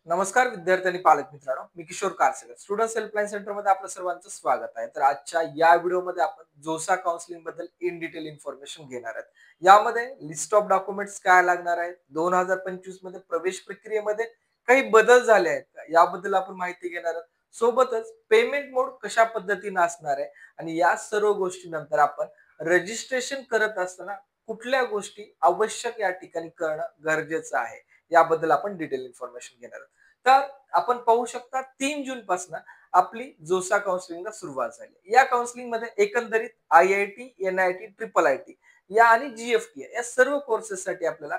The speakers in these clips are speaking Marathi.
नमस्कार विद्यार्थी आणि पालक मित्रांनो, मी किशोर कारसेकर स्टुडंट हेल्पलाईन सेंटर मध्ये आपलं सर्वांचं स्वागत आहे. तर आजच्या या व्हिडिओमध्ये आपण जोसा काउन्सिलिंग बद्दल इन डिटेल इन्फॉर्मेशन घेणार आहोत. यामध्ये लिस्ट ऑफ डॉक्युमेंट्स काय लागणार आहेत, 2025 मध्ये प्रवेश प्रक्रियेमध्ये काही बदल झाले आहेत का याबद्दल आपण माहिती घेणार आहोत. सोबतच पेमेंट मोड कशा पद्धतीने असणार आहे आणि या सर्व गोष्टी नंतर आपण रजिस्ट्रेशन करत असताना कुठल्या गोष्टी आवश्यक या ठिकाणी करणं गरजेचं आहे याबद्दल आपण डिटेल इन्फॉर्मेशन घेणार आहोत. तर आपण पाहू शकता 3 जून पासून आपली जोसा काउन्सिलिंगला सुरुवात झाली. या काउन्सिलिंग मध्ये एकंदरीत IIT, NIT, IIIT या आणि GFT या सर्व कोर्सेस साठी आपल्याला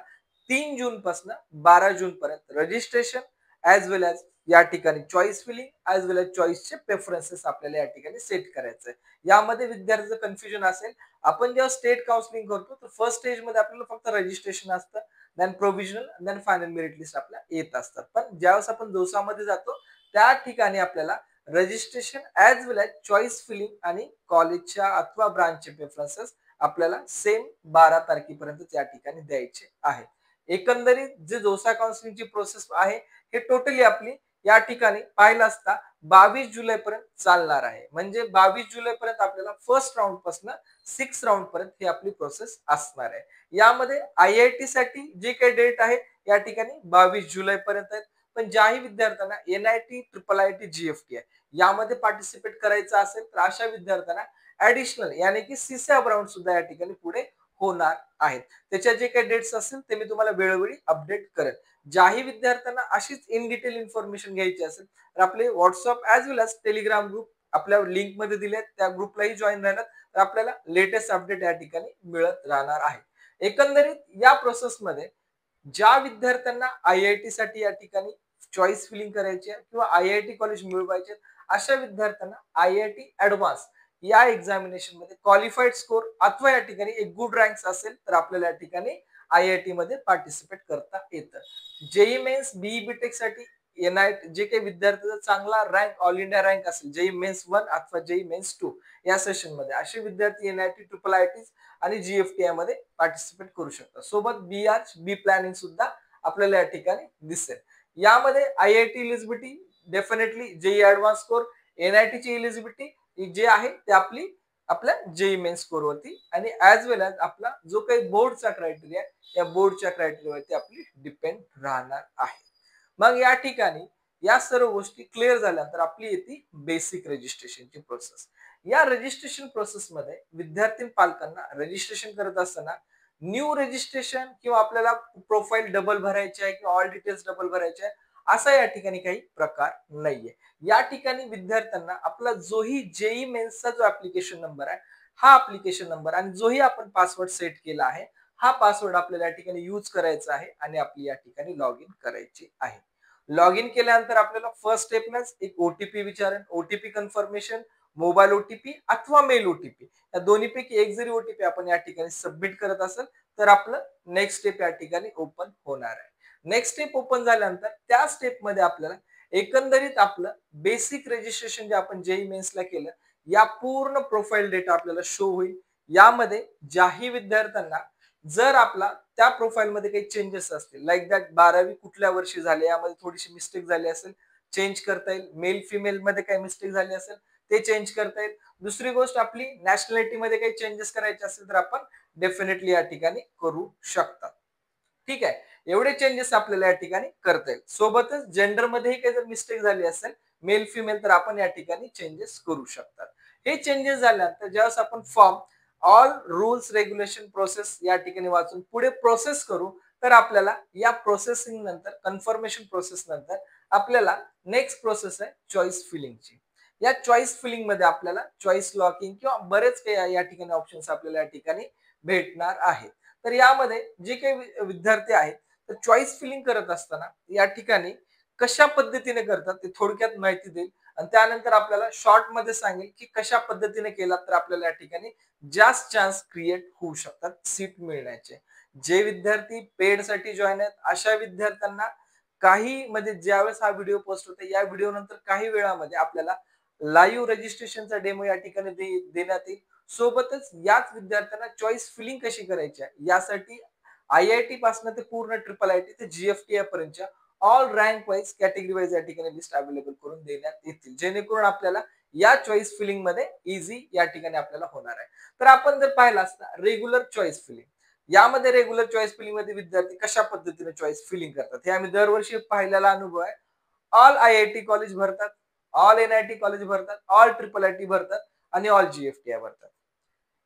3 जून पासून 12 जून पर्यंत रजिस्ट्रेशन ऍज वेल ऍज या ठिकाणी चॉईस फिलिंग ऍज वेल ऍज चॉईसचे प्रेफरन्सेस आपल्याला या ठिकाणी सेट करायचं आहे. यामध्ये विद्यार्थ्याचं कन्फ्युजन असेल, आपण जेव्हा स्टेट काउन्सिलिंग करतो तर फर्स्ट स्टेज मध्ये आपल्याला फक्त रजिस्ट्रेशन असतं, then provisional, then final merit list आपल्या येत असतात. पण ज्यावेळेस आपण जोसामध्ये जातो त्या ठिकाणी आपल्याला रजिस्ट्रेशन ऍज वेल ऍज चॉईस फिलिंग आणि कॉलेजच्या अथवा ब्रांचचे प्रेफरन्सेस आपल्याला सेम 12 तारखेपर्यंत या ठिकाणी द्यायचे आहेत. एकंदरीत जे जोसा काउन्सिलिंगची प्रोसेस आहे हे टोटली आपली या ठिकाणी पाहिलं असता 22 जुलै पर्यंत चालणार आहे. म्हणजे 22 जुलै पर्यंत आपल्याला फर्स्ट राऊंड पासून 6 राऊंड पर्यंत ही आपली प्रोसेस असणार आहे. यामध्ये IIT साठी जे काही डेट आहे या ठिकाणी 22 जुलै पर्यंत आहेत. पण ज्याही विद्यार्थ्यांना NIT, IIIT, GFT आहे यामध्ये पार्टिसिपेट करायचं असेल तर अशा विद्यार्थ्यांना ऍडिशनल यानी की CSAB राऊंड सुद्धा या ठिकाणी पुढे होणार आहेत. त्याच्या जे काही डेट्स असतील ते मी तुम्हाला वेळोवेळी अपडेट करेन. ज्याही विद्यार्थ्यांना अशीच इन डिटेल इन्फॉर्मेशन घ्यायची असेल तर आपले व्हॉट्सअप ऍज वेल ऍज टेलिग्राम ग्रुप आपल्या लिंक मध्ये दिले, त्या ग्रुपलाही जॉईन राहणार तर आपल्याला लेटेस्ट अपडेट या ठिकाणी मिळत राहणार आहे. एकंदरीत या प्रोसेसमध्ये ज्या विद्यार्थ्यांना IIT साठी या ठिकाणी चॉईस फिलिंग करायची आहे किंवा IIT कॉलेज मिळवायचे अशा विद्यार्थ्यांना IIT ऍडव्हान्स या एक्झामिनेशन मध्ये क्वालिफाईड स्कोर अथवा या ठिकाणी एक गुड रँक्स असेल तर आपल्याला या ठिकाणी IIT मध्ये पार्टिसिपेट करता येतं. जेई मेन्स BE BTech साठी NIT जे काही विद्यार्थ्यांचा चांगला रँक ऑल इंडिया रँक असेल जेई मेन्स 1 अथवा जेई मेन्स 2 या सेशन मध्ये असे विद्यार्थी NIT, IIIT आणि GFT मध्ये पार्टिसिपेट करू शकतात. सोबत बी प्लॅनिंग सुद्धा आपल्याला या ठिकाणी दिसेल. यामध्ये IIT eligibility definitely JEE advanced score, NIT ची एलिजिबिलिटी जे आहे ते आपल्या जेई मेन स्कोर वरती आणि ऍज वेल ऍज आपला जो काही बोर्डचा क्रायटेरिया या बोर्डच्या क्रायटेरियावरती आपली डिपेंड राहणार आहे. मग या ठिकाणी या सर्व गोष्टी क्लिअर झाल्यानंतर आपली येते बेसिक रजिस्ट्रेशनची प्रोसेस. या रजिस्ट्रेशन प्रोसेस मध्ये विद्यार्थी पालकांना रजिस्ट्रेशन करत असताना न्यू रजिस्ट्रेशन किंवा आपल्याला प्रोफाईल डबल भरायची आहे किंवा ऑल डिटेल्स डबल भरायचे आहे असा या ठिकाणी काही प्रकार नाहीये. या ठिकाणी विद्यार्थ्यांना आपला जोही जेई मेन्सचा जो ऍप्लिकेशन नंबर आहे हा ऍप्लिकेशन नंबर आणि जोही आपण पासवर्ड सेट केला आहे हा पासवर्ड आपल्याला या ठिकाणी यूज करायचा आहे आणि आपली या ठिकाणी लॉग इन करायची आहे. लॉग इन केल्यानंतर आपल्याला फर्स्ट स्टेपलाच एक OTP विचारेल. OTP कन्फर्मेशन मोबाईल OTP अथवा मेल OTP या दोन्हीपैकी एक जरी OTP आपण या ठिकाणी सबमिट करत असेल तर आपलं नेक्स्ट स्टेप या ठिकाणी ओपन होणार आहे. नेक्स्ट स्टेप ओपन झाल्यानंतर त्या स्टेप मध्ये आपल्याला एकंदरीत आपलं बेसिक रजिस्ट्रेशन जे आपण जेई मेन्सला केलं या पूर्ण प्रोफाईल डेटा आपल्याला शो होईल. यामध्ये ज्याही विद्यार्थ्यांना जर आपला त्या प्रोफाईल मध्ये काही चेंजेस असतील लाईक दॅट 12वी कुठल्या वर्षी झाले यामध्ये थोडीशी मिस्टेक झाली असेल चेंज करता येईल. मेल फिमेल मध्ये काही मिस्टेक झाली असेल ते चेंज करता येईल. दुसरी गोष्ट आपली नॅशनॅलिटी मध्ये काही चेंजेस करायचे असेल तर आपण डेफिनेटली या ठिकाणी करू शकतात. ठीक आहे, एवढे चेंजेस आपल्याला या ठिकाणी करता येईल. सोबतच जेंडर मध्येही काही जर मिस्टेक झाली असेल मेल फिमेल तर आपण या ठिकाणी चेंजेस करू शकतात. हे चेंजेस झाल्यानंतर ज्यावेळेस आपण form all rules regulation process या ठिकाणी वाचून पुढे प्रोसेस करू तर आपल्याला या प्रोसेसिंग नंतर कन्फर्मेशन प्रोसेस नंतर आपल्याला नेक्स्ट प्रोसेस आहे चॉईस फिलिंगची. या चॉईस फिलिंग मध्ये आपल्याला चॉईस लॉकिंग किंवा बरेच काही या ठिकाणी ऑप्शन्स आपल्याला या ठिकाणी भेटणार आहेत. तर यामध्ये जे काही विद्यार्थी आहेत तर चॉईस फिलिंग करत असताना या ठिकाणी कशा पद्धतीने करतात ते थोडक्यात माहिती देईल आणि त्यानंतर आपल्याला शॉर्ट मध्ये सांगेल की कशा पद्धतीने केला तर आपल्याला या ठिकाणी जास्त चान्स क्रिएट होऊ शकतात सीट मिळण्याचे. जे विद्यार्थी पेड साठी जॉईन आहेत अशा विद्यार्थ्यांना काही म्हणजे ज्यावेळेस हा व्हिडिओ पोस्ट होतो या व्हिडिओ नंतर काही वेळामध्ये आपल्याला लाईव्ह रजिस्ट्रेशनचा डेमो या ठिकाणी देण्यात येईल. सोबतच याच विद्यार्थ्यांना चॉईस फिलिंग कशी करायची आहे यासाठी IIT पासून ते पूर्ण IIIT ते GFT पर्यंतच्या all rank wise category wise या ठिकाणी लिस्ट अवेलेबल करून देण्यात येतील, जेणेकरून आपल्याला या चॉईस फिलिंग मध्ये इझी या ठिकाणी आपल्याला होणार आहे. तर आपण जर पाहिलं असता रेग्युलर चॉईस फिलिंग, यामध्ये रेग्युलर चॉईस फिलिंग मध्ये विद्यार्थी कशा पद्धतीने चॉईस फिलिंग करतात हे आम्ही दरवर्षी पाहिलेला अनुभव आहे. ऑल IIT कॉलेज भरतात, ऑल NIT कॉलेज भरतात, ऑल IIIT भरतात आणि ऑल GFTI भरतात.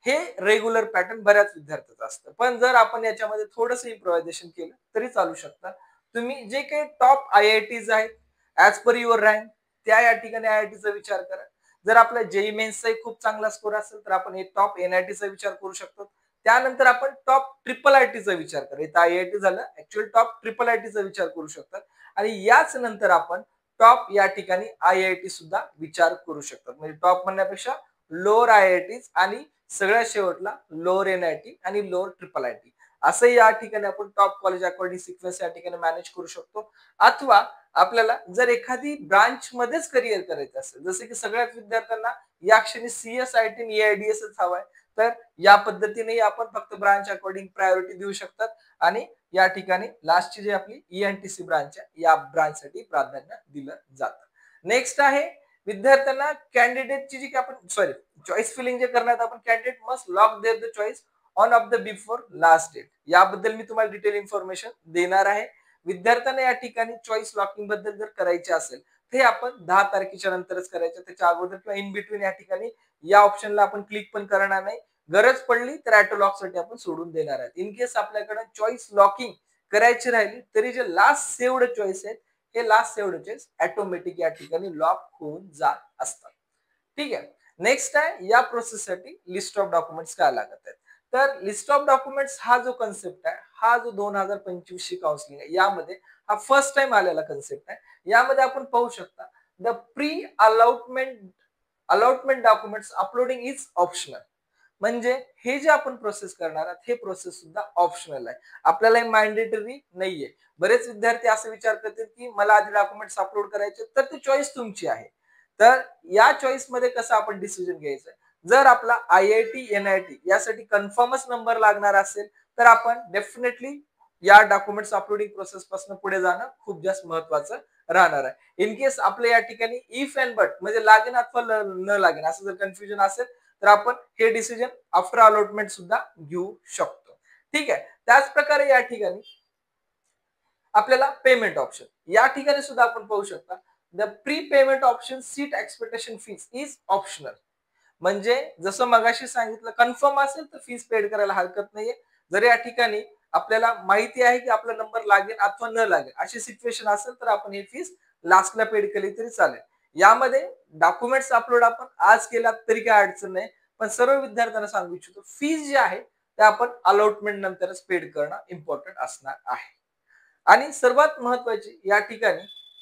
हे रेग्युलर पॅटर्न बऱ्याच विद्यार्थ्यांचं असतं. पण जर आपण याच्यामध्ये थोडंसं इम्प्रोव्हायझेशन केलं तरी चालू शकतं. तुम्ही जे काही टॉप IITs आहेत ऍज पर युअर रँक, त्या या ठिकाणी IITचा विचार करा. जर आपला JEE मेन्सचाही खूप चांगला स्कोर असेल तर आपण हे टॉप NITचा विचार करू शकतो. त्यानंतर आपण टॉप IIITचा विचार करा. इथं IIT झालं, ऍक्च्युअल टॉप IIITचा विचार करू शकतात आणि याच नंतर आपण टॉप या ठिकाणी IIT सुद्धा विचार करू शकतात. म्हणजे टॉप म्हणण्यापेक्षा लोअर IITs आणि सगळ्यात शेवटला लोअर NIT आणि लोअर IIIT असं या ठिकाणी आपण टॉप कॉलेज अकॉर्डिंग सिक्वेन्स या ठिकाणी मॅनेज करू शकतो. अथवा आपल्याला जर एखादी ब्रांच मध्येच करिअर करायचं असेल, जसे की सगळ्याच विद्यार्थ्यांना या क्षणी CSIT आणि EIDS हवाय, तर या पद्धतीने आपण फक्त ब्रांच अकॉर्डिंग प्रायोरिटी देऊ शकतात आणि या ठिकाणी लास्टची जी आपली ENTC ब्रांच आहे या ब्रांच साठी प्राधान्य दिलं जातं. नेक्स्ट आहे विद्यार्थ्यांना कॅन्डिडेटची जी आपण चॉईस फिलिंग जे करण्यात आपण candidate must lock their the choice on off the before last date, याबद्दल मी तुम्हाला डिटेल इन्फॉर्मेशन देणार आहे. विद्यार्थ्यांना या ठिकाणी चॉईस लॉकिंग बद्दल जर करायचे असेल ते आपण 10 तारखेच्या नंतरच करायचं, त्याच्या अगोदर किंवा इन बिटवीन या ठिकाणी या ऑप्शनला आपण क्लिक पण करणार नाही. गरज पडली तर ऑटो लॉक साठी आपण सोडून देणार आहे. इन केस आपल्याकडे चॉईस लॉकिंग करायची राहिली तरी जे लास्ट सेव्ड चॉईस आहेत हे लास्ट सेव्ड चॉईस ऑटोमॅटिक या ठिकाणी लॉक होऊन जात असतात. ठीक आहे. नेक्स्ट आहे या प्रोसेससाठी लिस्ट ऑफ डॉक्युमेंट्स काय लागत आहेत. तर लिस्ट ऑफ डॉक्युमेंट्स हा जो कन्सेप्ट आहे, हा जो 2025 ची काउन्सिलिंग आहे यामध्ये हा फर्स्ट टाइम आलेला कन्सेप्ट आहे. यामध्ये आपण पाहू शकता the pre allotment documents uploading is optional. म्हणजे हे जे आपण प्रोसेस करणार आहात हे प्रोसेस सुद्धा ऑप्शनल आहे, आपल्याला मॅन्डेटरी नाहीये. बरेच विद्यार्थी असे विचार करतात की मला आधी डॉक्युमेंट्स अपलोड करायचे, तर ती चॉईस तुमची आहे. तर या चॉईस मध्ये कसं आपण डिसिजन घ्यायचं, जर आपला IIT NIT यासाठी कन्फर्मच नंबर लागणार असेल तर आपण डेफिनेटली या डॉक्युमेंट्स अपलोडिंग प्रोसेस पासून पुढे जाणं खूप जास्त महत्वाचं राहणार आहे. इन केस आपल्या या ठिकाणी इफ अँड बट म्हणजे लागेल अथवा न लागेल असं जर कन्फ्युजन असेल तर आपण हे डिसिजन आफ्टर अलॉटमेंट सुद्धा घेऊ शकतो. ठीक आहे. त्याच प्रकारे या ठिकाणी आपल्याला पेमेंट ऑप्शन या ठिकाणी सुद्धा आपण पाहू शकता the pre payment option seat expectation fees is optional. म्हणजे जसं मगाशी सांगितलं कन्फर्म असेल तर फीस पेड करायला हरकत नाहीये. जर या ठिकाणी आपल्याला माहिती आहे की आपला नंबर लागेल अथवा न लागेल अशी सिच्युएशन असेल तर आपण ही फीस लास्टला पेड केली तरी चालेल. यामध्ये डॉक्युमेंट्स अपलोड आपण आज केला तरी काय अडचण नाही, पण सर्व विद्यार्थ्यांना सांगू इच्छितो फीस जी आहे ते आपण अलॉटमेंट नंतरच पेड करणं इम्पॉर्टंट असणार आहे. आणि सर्वात महत्वाची या ठिकाणी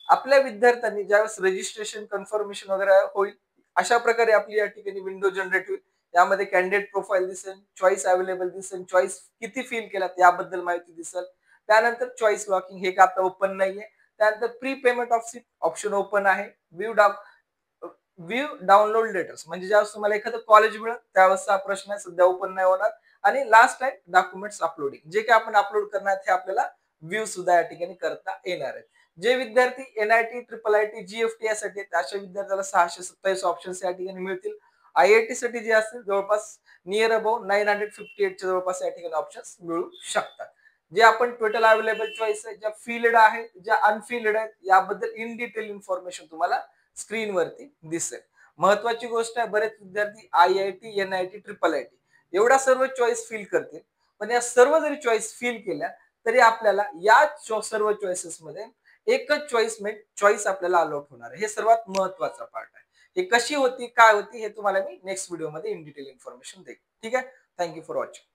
आपल्या विद्यार्थ्यांनी ज्यावेळेस रजिस्ट्रेशन कन्फर्मेशन वगैरे होईल अशा प्रकारे आपली या ठिकाणी विंडो जनरेट होईल. यामध्ये कॅन्डिडेट प्रोफाईल दिसेल, चॉईस अवेलेबल दिसेल, चॉईस किती फिल केलात याबद्दल माहिती दिसेल. त्यानंतर चॉईस लॉकिंग हे का आता ओपन नाहीये. त्यानंतर pre payment of seat option open आहे. व्ह्यू डाउनलोड लेटर्स म्हणजे ज्यावेळेस तुम्हाला एखादं कॉलेज मिळेल त्यावेळेस हा प्रश्न आहे, सध्या ओपन नाही होणार. आणि लास्ट आहे डॉक्युमेंट्स अपलोडिंग, जे काही आपण अपलोड करणार हे आपल्याला व्ह्यू सुद्धा या ठिकाणी करता येणार आहेत. जे विद्यार्थी NIT IIIT GFT यासाठी अशा विद्यार्थ्याला 627 ऑप्शन्स या ठिकाणी मिळतील. IIT साठी जे असतील जवळपास नियर अबाउट 958 च्या जवळपास या ठिकाणी ऑप्शन्स मिळू शकतात. जे आपण टोटल अवेलेबल चॉईस आहे, ज्या फिल्ड आहेत, ज्या अनफिल्ड आहेत याबद्दल इन डिटेल इन्फॉर्मेशन तुम्हाला स्क्रीनवरती दिसेल. महत्वाची गोष्ट आहे, बरेच विद्यार्थी IIT NIT IIIT एवढा सर्व चॉईस फिल करतील, पण या सर्व जरी चॉईस फिल केल्या तरी आपल्याला या सर्व चॉईसेस मध्ये एकच चॉईस आपल्याला अलॉट होणार आहे. हे सर्वात महत्वाचा पार्ट आहे. हे कशी होती काय होती हे तुम्हाला मी नेक्स्ट व्हिडिओ मध्ये इन डिटेल इन्फॉर्मेशन देईन. ठीक आहे. Thank you for watching.